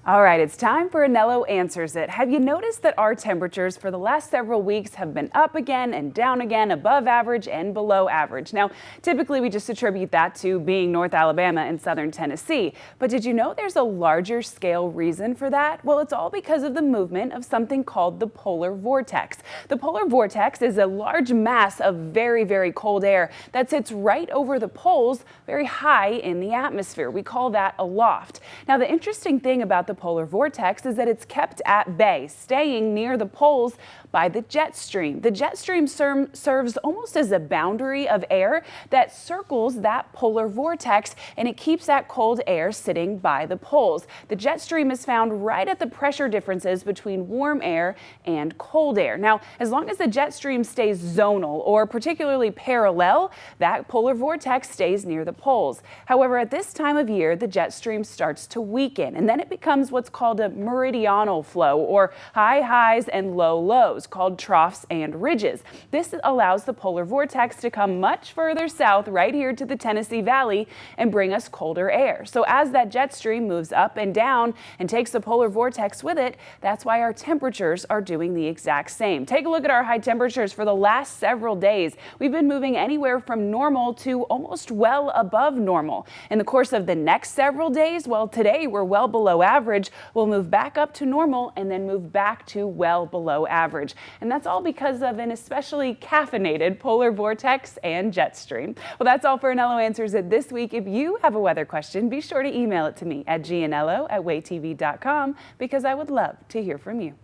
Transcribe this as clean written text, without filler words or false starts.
All right, it's time for Anello Answers It. Have you noticed that our temperatures for the last several weeks have been up again and down again, above average and below average? Now, typically we just attribute that to being North Alabama and southern Tennessee. But did you know there's a larger scale reason for that? Well, it's all because of the movement of something called the polar vortex. The polar vortex is a large mass of very, very cold air that sits right over the poles, very high in the atmosphere. We call that a loft. Now, the interesting thing about the polar vortex is that it's kept at bay, staying near the poles by the jet stream. The jet stream serves almost as a boundary of air that circles that polar vortex, and it keeps that cold air sitting by the poles. The jet stream is found right at the pressure differences between warm air and cold air. Now, as long as the jet stream stays zonal or particularly parallel, that polar vortex stays near the poles. However, at this time of year, the jet stream starts to weaken, and then it becomes what's called a meridional flow, or high highs and low lows, called troughs and ridges. This allows the polar vortex to come much further south right here to the Tennessee Valley and bring us colder air. So as that jet stream moves up and down and takes the polar vortex with it, that's why our temperatures are doing the exact same. Take a look at our high temperatures for the last several days. We've been moving anywhere from normal to almost well above normal. In the course of the next several days, well, today we're well below average. We'll move back up to normal and then move back to well below average. And that's all because of an especially caffeinated polar vortex and jet stream. Well, that's all for Anello Answers It this week. If you have a weather question, be sure to email it to me at gnello@waytv.com because I would love to hear from you.